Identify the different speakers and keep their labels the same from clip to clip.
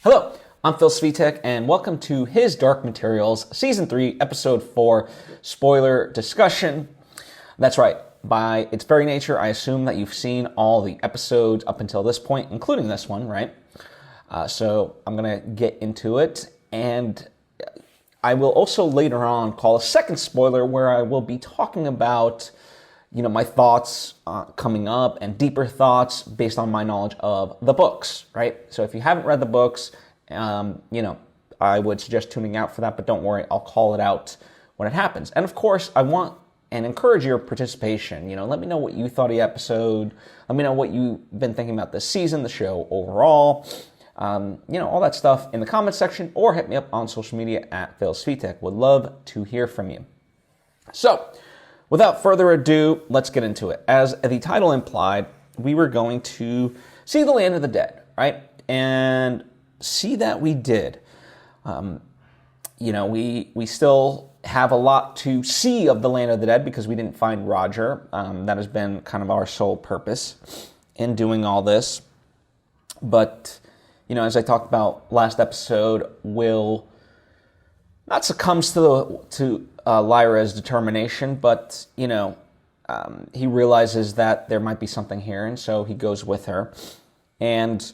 Speaker 1: Hello, I'm Phil Svitek, and welcome to His Dark Materials, Season 3, Episode 4, spoiler discussion. That's right, by its very nature, I assume that you've seen all the episodes up until this point, including this one, right? So I'm going to get into it, and I will also later on call a second spoiler where I will be talking about my thoughts coming up and deeper thoughts based on my knowledge of the books, right? So if you haven't read the books, I would suggest tuning out for that, but don't worry, I'll call it out when it happens. And of course, I want and encourage your participation. Let me know what you thought of the episode. Let me know what you've been thinking about this season, the show overall. All that stuff in the comments section, or hit me up on social media at Phil Svitek. Would love to hear from you. So, without further ado, let's get into it. As the title implied, we were going to see the Land of the Dead, right? And see that we did. We still have a lot to see of the Land of the Dead because we didn't find Roger. That has been kind of our sole purpose in doing all this. But, as I talked about last episode, Will not succumbs to Lyra's determination, but, he realizes that there might be something here, and so he goes with her. And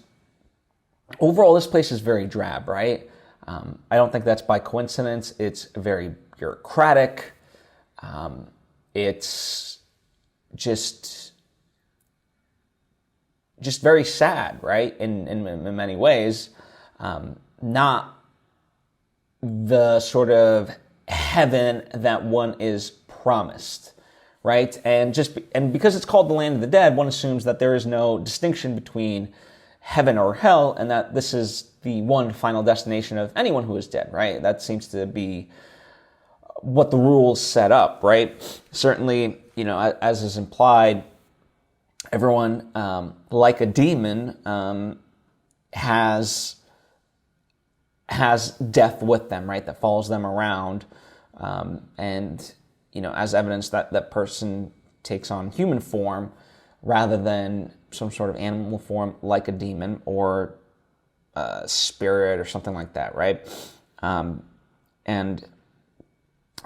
Speaker 1: overall, this place is very drab, right? I don't think that's by coincidence. It's very bureaucratic. It's just very sad, right? In many ways, not the sort of heaven that one is promised, right? And because it's called the Land of the Dead, one assumes that there is no distinction between heaven or hell, and that this is the one final destination of anyone who is dead, right? That seems to be what the rules set up, right? Certainly, as is implied, everyone, like a demon, has death with them, right? That follows them around, and as evidence that person takes on human form rather than some sort of animal form like a demon or a spirit or something like that, right? And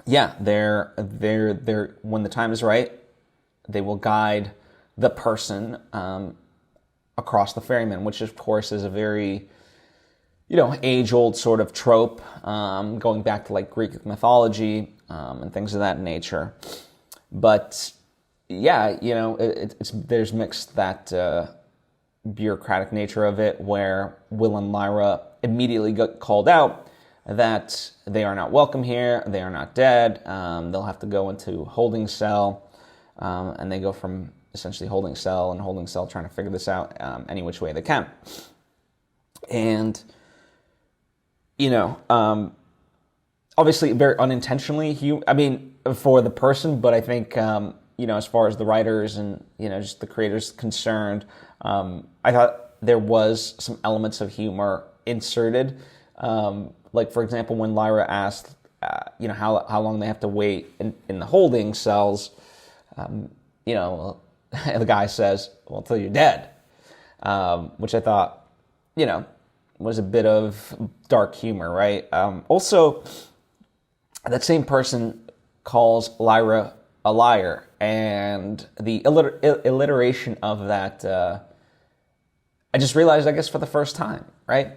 Speaker 1: yeah, they're when the time is right, they will guide the person across the ferryman, which of course is a very age-old sort of trope, going back to like Greek mythology and things of that nature. But yeah, there's mixed that bureaucratic nature of it, where Will and Lyra immediately got called out that they are not welcome here, they are not dead, they'll have to go into holding cell, and they go from essentially holding cell and holding cell trying to figure this out any which way they can. And, obviously very unintentionally, for the person, but I think, as far as the writers and, just the creators concerned, I thought there was some elements of humor inserted. Like, for example, when Lyra asked, how long they have to wait in the holding cells, the guy says, well, until you're dead, which I thought, was a bit of dark humor, right? Also, that same person calls Lyra a liar, and the alliteration of that, I just realized, I guess, for the first time, right?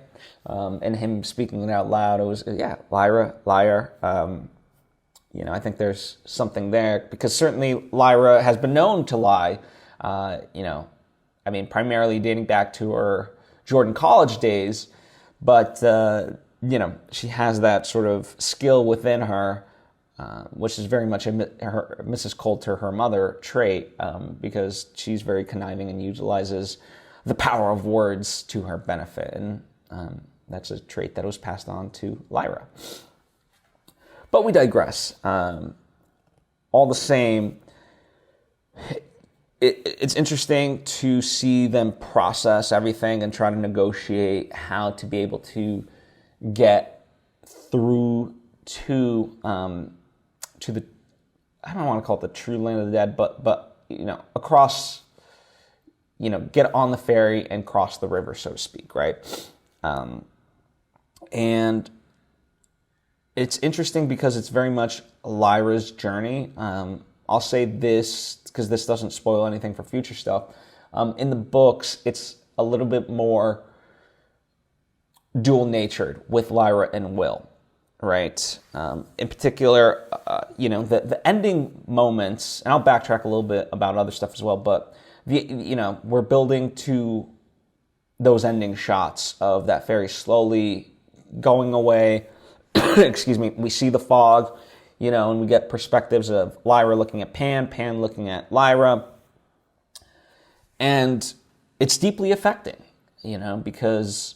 Speaker 1: And him speaking it out loud, it was, Lyra, liar. I think there's something there, because certainly Lyra has been known to lie, primarily dating back to her Jordan College days, but, she has that sort of skill within her, which is very much her Mrs. Coulter, her mother, trait, because she's very conniving and utilizes the power of words to her benefit, and that's a trait that was passed on to Lyra. But we digress. All the same, it's interesting to see them process everything and try to negotiate how to be able to get through to the, I don't want to call it the true Land of the Dead, but across, get on the ferry and cross the river, so to speak, right? And it's interesting because it's very much Lyra's journey. I'll say this because this doesn't spoil anything for future stuff. In the books, it's a little bit more dual-natured with Lyra and Will, right? In particular, the ending moments, and I'll backtrack a little bit about other stuff as well, but we're building to those ending shots of that ferry slowly going away. Excuse me. We see the fog, and we get perspectives of Lyra looking at Pan, Pan looking at Lyra. And it's deeply affecting, because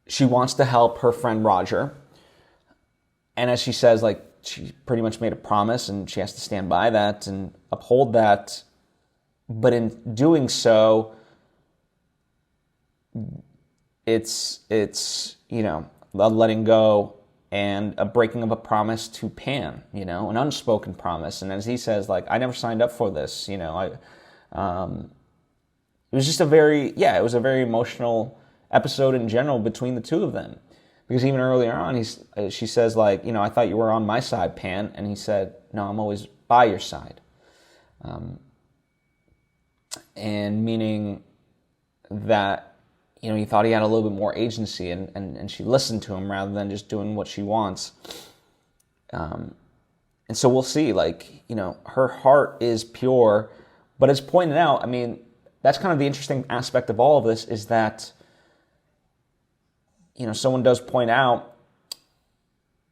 Speaker 1: she wants to help her friend Roger. And as she says, she pretty much made a promise and she has to stand by that and uphold that. But in doing so, it's a letting go and a breaking of a promise to Pan, an unspoken promise. And as he says, I never signed up for this, it was just a very emotional episode in general between the two of them. Because even earlier on, she says, I thought you were on my side, Pan. And he said, no, I'm always by your side. And meaning that, he thought he had a little bit more agency and she listened to him rather than just doing what she wants. And so we'll see, her heart is pure. But as pointed out, that's kind of the interesting aspect of all of this is that, someone does point out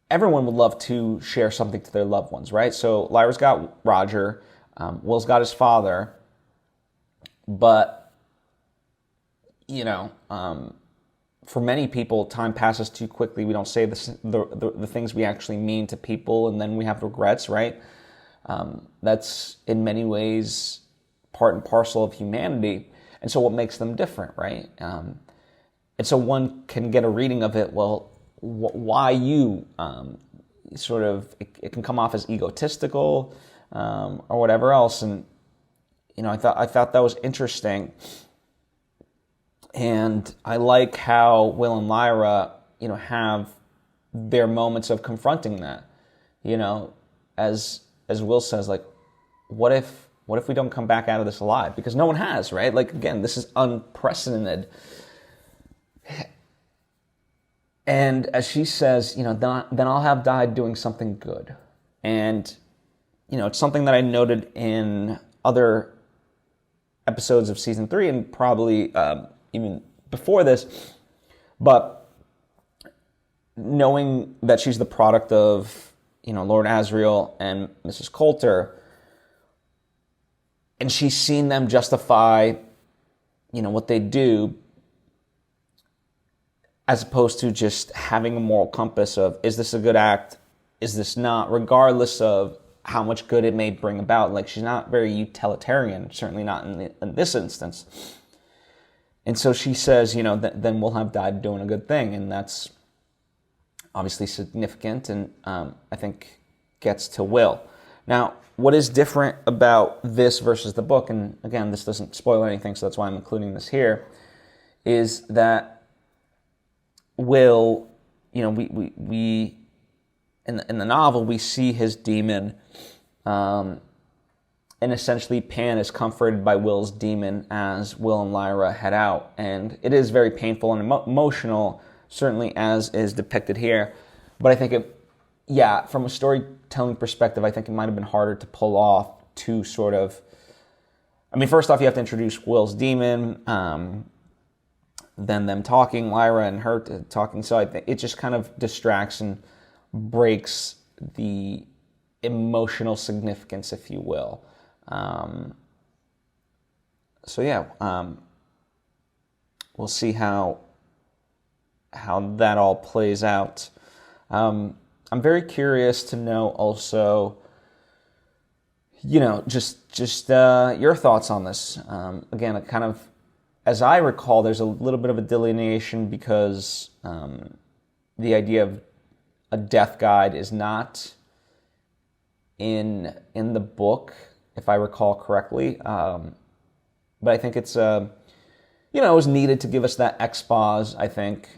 Speaker 1: everyone would love to share something to their loved ones, right? So Lyra's got Roger, Will's got his father, but, for many people, time passes too quickly. We don't say the things we actually mean to people, and then we have regrets, right? That's in many ways part and parcel of humanity, and so what makes them different, right? And so one can get a reading of it, well, why you, it can come off as egotistical, or whatever else, and, I thought that was interesting. And I like how Will and Lyra, have their moments of confronting that, as Will says, what if we don't come back out of this alive? Because no one has, right? Again, this is unprecedented. And as she says, then I'll have died doing something good. And, it's something that I noted in other episodes of season 3 and probably even before this. But knowing that she's the product of, Lord Asriel and Mrs. Coulter, and she's seen them justify, what they do, as opposed to just having a moral compass of, is this a good act? Is this not? Regardless of how much good it may bring about. She's not very utilitarian, certainly not in this instance. And so she says, then we'll have died doing a good thing. And that's obviously significant and I think gets to Will. Now, what is different about this versus the book, and again, this doesn't spoil anything, so that's why I'm including this here, is that Will, we in the novel, we see his demon, and essentially Pan is comforted by Will's demon as Will and Lyra head out. And it is very painful and emotional, certainly as is depicted here. But I think from a storytelling perspective, I think it might have been harder to pull off to sort of... first off, you have to introduce Will's demon, then them talking, Lyra and her talking. So I think it just kind of distracts and breaks the emotional significance, if you will. We'll see how that all plays out. I'm very curious to know also, just your thoughts on this. Again, it kind of, as I recall, there's a little bit of a delineation because the idea of a death guide is not in the book, if I recall correctly. But I think it's, it was needed to give us that expose, I think.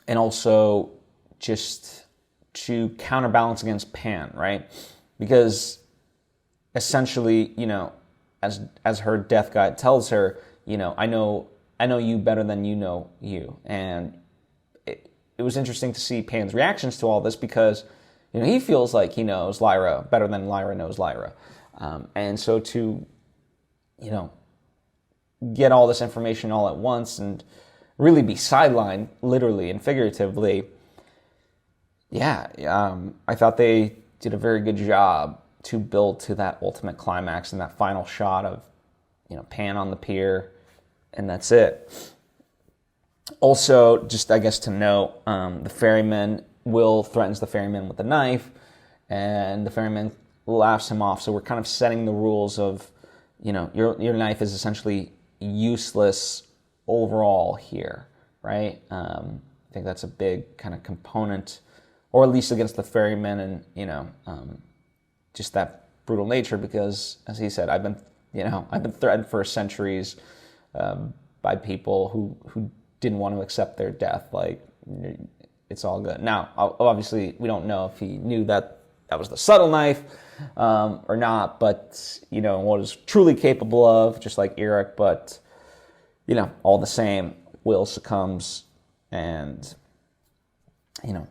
Speaker 1: and also just to counterbalance against Pan, right? Because essentially, as her death guide tells her, I know you better than you know you. And it was interesting to see Pan's reactions to all this because, he feels like he knows Lyra better than Lyra knows Lyra. And so to, get all this information all at once and really be sidelined, literally and figuratively, I thought they did a very good job to build to that ultimate climax and that final shot of, Pan on the pier, and that's it. Also, just I guess to note, the ferryman, Will threatens the ferryman with a knife, and the ferryman laughs him off. So we're kind of setting the rules of, your knife is essentially useless overall here, right? I think that's a big kind of component, or at least against the ferryman, and just that brutal nature. Because, as he said, I've been threatened for centuries by people who didn't want to accept their death. Like, it's all good. Now, obviously, we don't know if he knew that was the subtle knife or not, but, what is truly capable of, just like Eric. But, all the same, Will succumbs, and,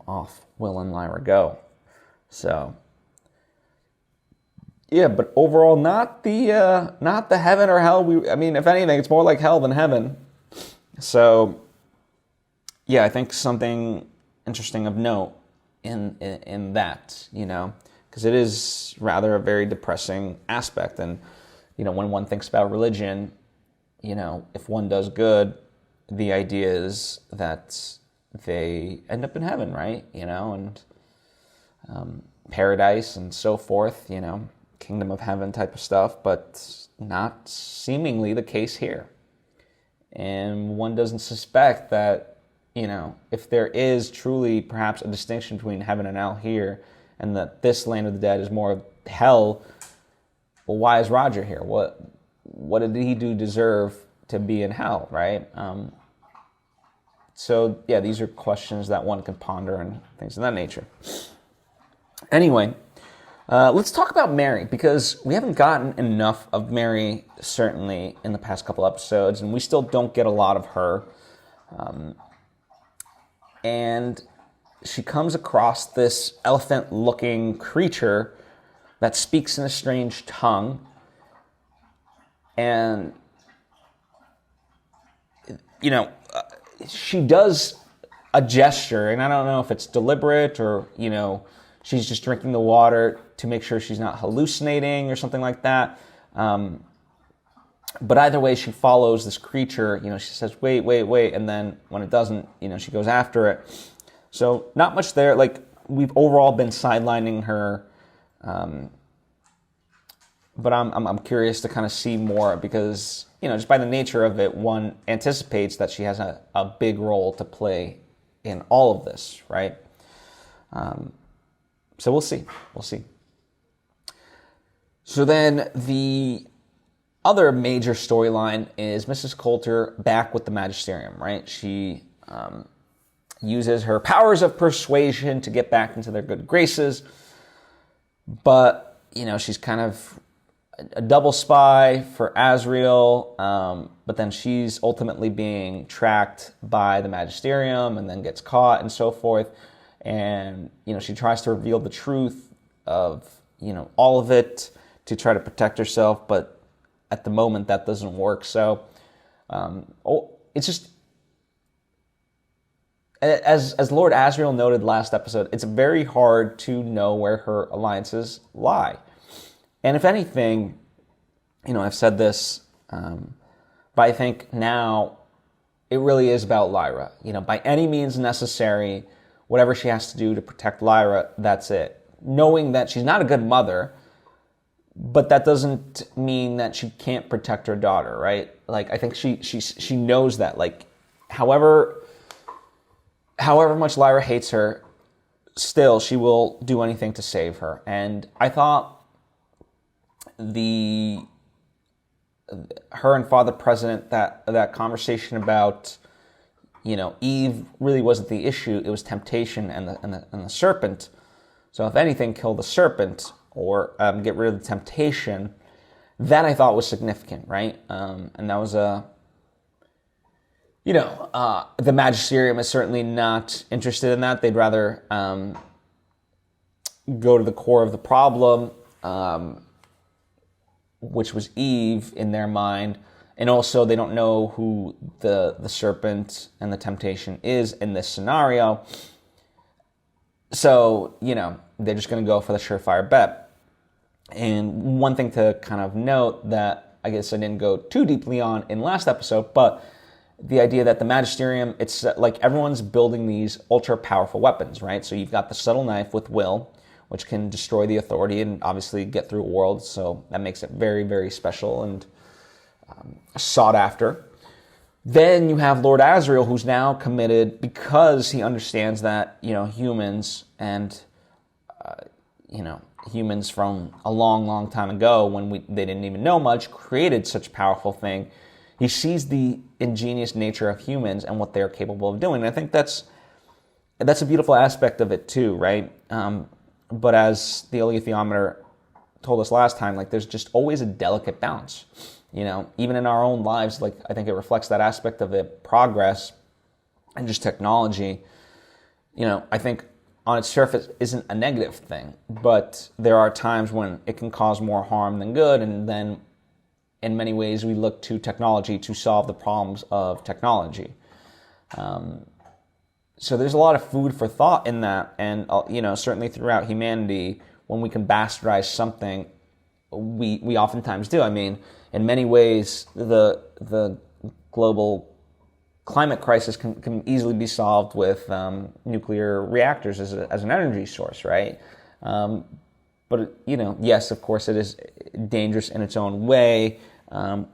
Speaker 1: off Will and Lyra go. So, yeah, but overall, not the heaven or hell. If anything, it's more like hell than heaven. So, yeah, I think something interesting of note in that, because it is rather a very depressing aspect. And, when one thinks about religion, if one does good, the idea is that they end up in heaven, right? And paradise and so forth, kingdom of heaven type of stuff, but not seemingly the case here. And one doesn't suspect that, if there is truly perhaps a distinction between heaven and hell here, and that this land of the dead is more hell, well, why is Roger here? What did he do deserve to be in hell, right? So, yeah, these are questions that one can ponder and things of that nature. Anyway, let's talk about Mary, because we haven't gotten enough of Mary, certainly, in the past couple episodes, and we still don't get a lot of her. And she comes across this elephant-looking creature that speaks in a strange tongue. And, she does a gesture, and I don't know if it's deliberate or, she's just drinking the water to make sure she's not hallucinating or something like that. But either way, she follows this creature. She says, wait. And then when it doesn't, she goes after it. So not much there. Like, we've overall been sidelining her. But I'm curious to kind of see more because, just by the nature of it, one anticipates that she has a big role to play in all of this, right? So we'll see. So then the other major storyline is Mrs. Coulter back with the Magisterium, right? She uses her powers of persuasion to get back into their good graces, but, she's kind of a double spy for Azriel, but then she's ultimately being tracked by the Magisterium and then gets caught and so forth. And, she tries to reveal the truth of, all of it to try to protect herself, but at the moment that doesn't work. So, it's just, as Lord Asriel noted last episode, it's very hard to know where her alliances lie. And if anything, I've said this, but I think now it really is about Lyra. By any means necessary, whatever she has to do to protect Lyra, that's it. Knowing that she's not a good mother, but that doesn't mean that she can't protect her daughter, right? Like, I think she knows that. Like, however much Lyra hates her, still she will do anything to save her. And I thought her and Father President, that conversation about, Eve really wasn't the issue. It was temptation and the serpent. So if anything, kill the serpent or get rid of the temptation. That I thought was significant, right? And that was the Magisterium is certainly not interested in that. They'd rather go to the core of the problem, which was Eve in their mind. And also, they don't know who the serpent and the temptation is in this scenario. So, they're just going to go for the surefire bet. And one thing to kind of note that I guess I didn't go too deeply on in last episode, but the idea that the Magisterium, it's like everyone's building these ultra-powerful weapons, right? So you've got the subtle knife with Will, which can destroy the authority and obviously get through a world. So that makes it very, very special and sought after. Then you have Lord Asriel, who's now committed because he understands that, humans and, humans from a long, long time ago when they didn't even know much, created such a powerful thing. He sees the ingenious nature of humans and what they're capable of doing. And I think that's a beautiful aspect of it too, right? But as the alethiometer told us last time, like there's just always a delicate balance. Even in our own lives, like I think it reflects that aspect of it, progress and just technology. I think on its surface isn't a negative thing, but there are times when it can cause more harm than good, and then in many ways we look to technology to solve the problems of technology. So there's a lot of food for thought in that, and certainly throughout humanity, when we can bastardize something, we oftentimes do. I mean, in many ways, the global climate crisis can easily be solved with nuclear reactors as an energy source, right? But yes, of course, it is dangerous in its own way.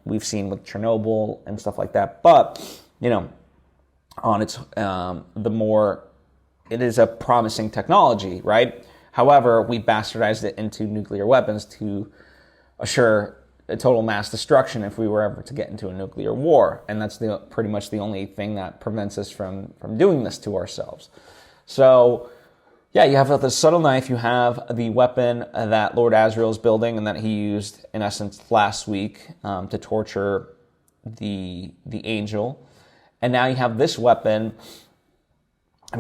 Speaker 1: We've seen with Chernobyl and stuff like that. But on its it is a promising technology, right? However, we bastardized it into nuclear weapons to assure a total mass destruction if we were ever to get into a nuclear war. And that's pretty much the only thing that prevents us from doing this to ourselves. So, yeah, you have the subtle knife, you have the weapon that Lord Asriel is building and that he used, in essence, last week to torture the angel. And now you have this weapon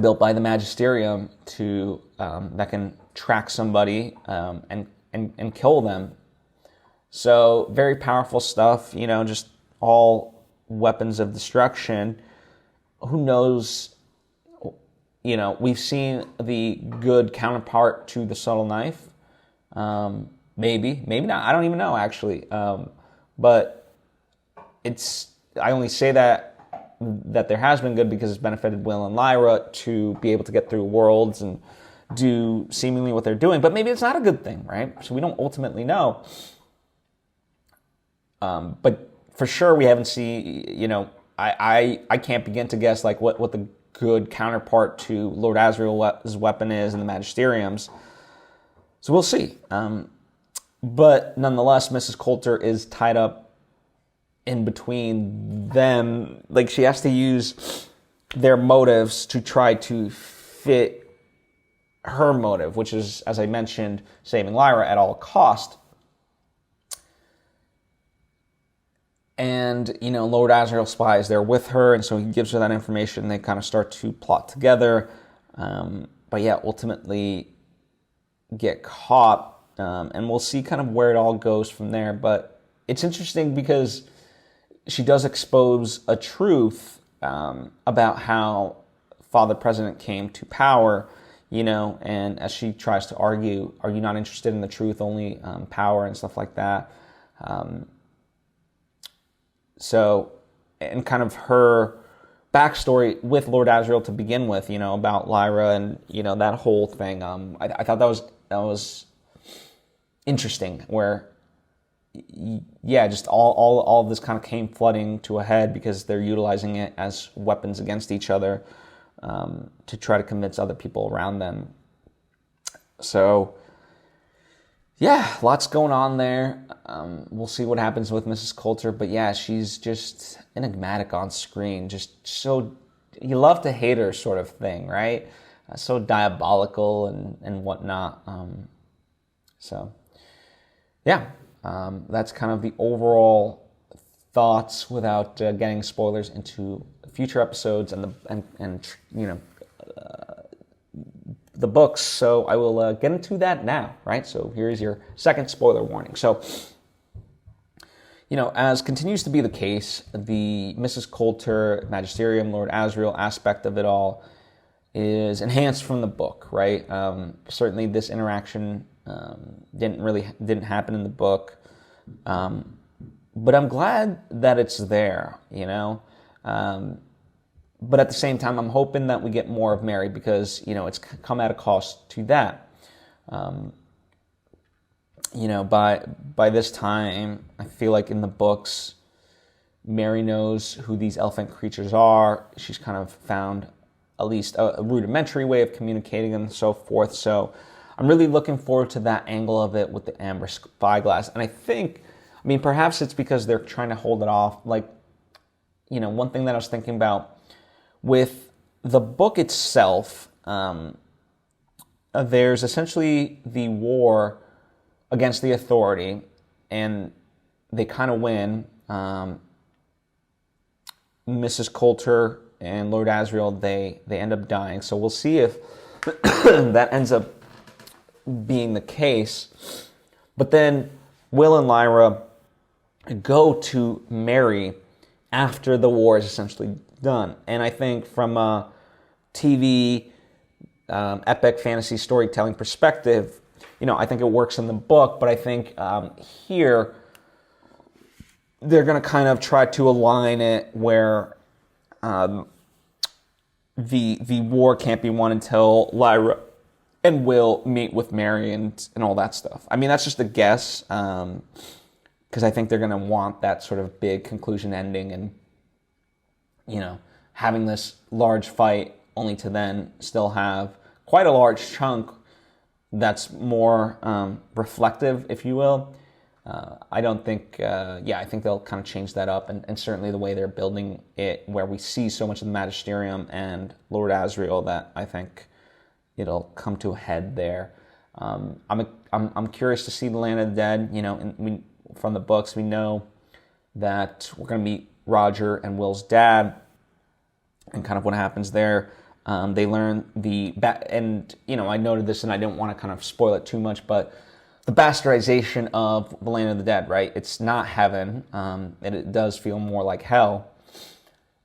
Speaker 1: built by the Magisterium that can track somebody and kill them. So very powerful stuff, just all weapons of destruction. Who knows? We've seen the good counterpart to the subtle knife. Maybe not. I don't even know actually. But I only say that there has been good because it's benefited Will and Lyra to be able to get through worlds and do seemingly what they're doing. But maybe it's not a good thing, right? So we don't ultimately know. But for sure, we haven't seen, I can't begin to guess like what the good counterpart to Lord Asriel's weapon is in the Magisterium's. So we'll see. But nonetheless, Mrs. Coulter is tied up in between them. Like she has to use their motives to try to fit her motive, which is, as I mentioned, saving Lyra at all cost. And, Lord Asriel spy is there with her, and so he gives her that information. They kind of start to plot together. But yeah, ultimately get caught. And we'll see kind of where it all goes from there. But it's interesting because she does expose a truth about how Father President came to power, and as she tries to argue, are you not interested in the truth, only power and stuff like that? So, and kind of her backstory with Lord Asriel to begin with, about Lyra and, that whole thing. I thought that was interesting where, yeah, just all of this kind of came flooding to a head because they're utilizing it as weapons against each other to try to convince other people around them. So, yeah, lots going on there. We'll see what happens with Mrs. Coulter. But yeah, she's just enigmatic on screen. Just so you love to hate her sort of thing, right? So diabolical and whatnot. So yeah, that's kind of the overall thoughts without getting spoilers into future episodes and the books. So I will get into that now, right? So here's your second spoiler warning. So, as continues to be the case, the Mrs. Coulter, Magisterium, Lord Asriel aspect of it all is enhanced from the book, right? Certainly this interaction didn't happen in the book, but I'm glad that it's there, but at the same time, I'm hoping that we get more of Mary because, it's come at a cost to that. By this time, I feel like in the books, Mary knows who these elfin creatures are. She's kind of found at least a rudimentary way of communicating and so forth. So I'm really looking forward to that angle of it with the Amber Spyglass. And I think, perhaps it's because they're trying to hold it off. Like, one thing that I was thinking about with the book itself, there's essentially the war against the authority, and they kind of win. Mrs. Coulter and Lord Asriel, they end up dying. So we'll see if that ends up being the case. But then Will and Lyra go to Mary after the war is essentially done. And I think from a TV epic fantasy storytelling perspective, I think it works in the book, but I think here they're going to kind of try to align it where the war can't be won until Lyra and Will meet with Mary and all that stuff. That's just a guess, because I think they're going to want that sort of big conclusion ending and, having this large fight only to then still have quite a large chunk that's more reflective, if you will. I don't think, I think they'll kind of change that up, and certainly the way they're building it, where we see so much of the Magisterium and Lord Asriel, that I think it'll come to a head there. I'm curious to see the Land of the Dead. From the books, we know that we're going to meet Roger and Will's dad, and kind of what happens there. They learn and I noted this, and I didn't want to kind of spoil it too much, but the bastardization of the Land of the Dead, right? It's not heaven, and it does feel more like hell.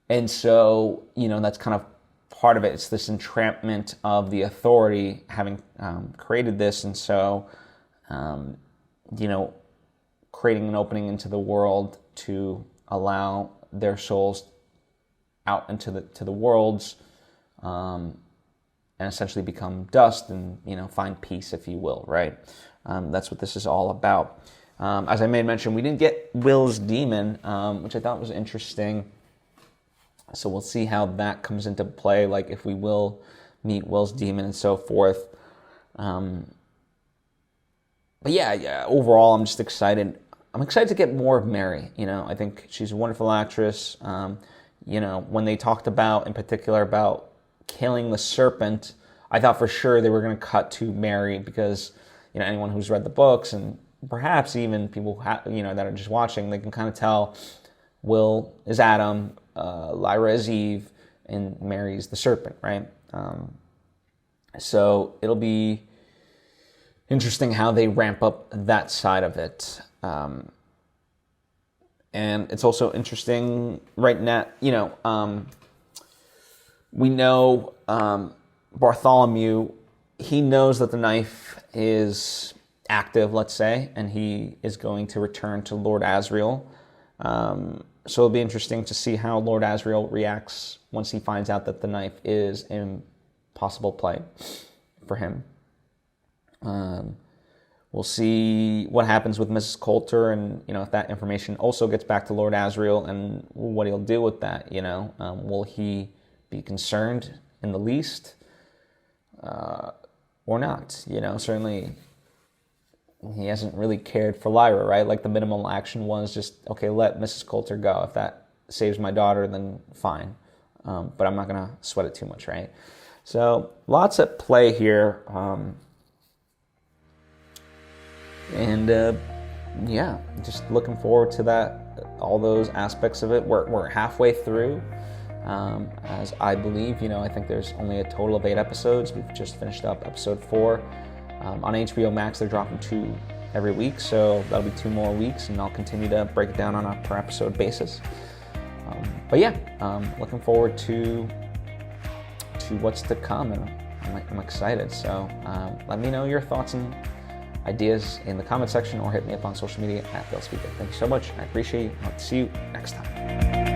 Speaker 1: And so, that's kind of part of it. It's this entrampment of the authority having created this, and so, creating an opening into the world to allow their souls out into the worlds, and essentially become dust and, find peace, if you will, right? That's what this is all about. As I made mention, we didn't get Will's demon, which I thought was interesting. So we'll see how that comes into play, like if we will meet Will's demon and so forth. But yeah, overall, I'm just excited. I'm excited to get more of Mary. I think she's a wonderful actress. When they talked about, in particular, about killing the serpent, I thought for sure they were going to cut to Mary, because anyone who's read the books, and perhaps even people that are just watching, they can kind of tell Will is Adam, Lyra is Eve, and Mary's the serpent, right? So it'll be interesting how they ramp up that side of it. And it's also interesting right now, we know Bartholomew, he knows that the knife is active, let's say, and he is going to return to Lord Asriel. So it'll be interesting to see how Lord Asriel reacts once he finds out that the knife is in possible play for him. We'll see what happens with Mrs. Coulter, and if that information also gets back to Lord Asriel, and what he'll do with that. Will he be concerned in the least, or not? Certainly he hasn't really cared for Lyra, right? Like, the minimal action was just, okay, let Mrs. Coulter go. If that saves my daughter, then fine. but I'm not gonna sweat it too much, right? So lots at play here, yeah, just looking forward to that, all those aspects of it. We're halfway through, as I believe. I think there's only a total of 8 episodes. We've just finished up episode 4. On HBO Max, they're dropping 2 every week, so that'll be 2 more weeks, and I'll continue to break it down on a per episode basis. But yeah, looking forward to what's to come, and I'm excited. So let me know your thoughts and ideas in the comment section, or hit me up on social media at Svitek. Thank you so much. I appreciate you. I'll see you next time.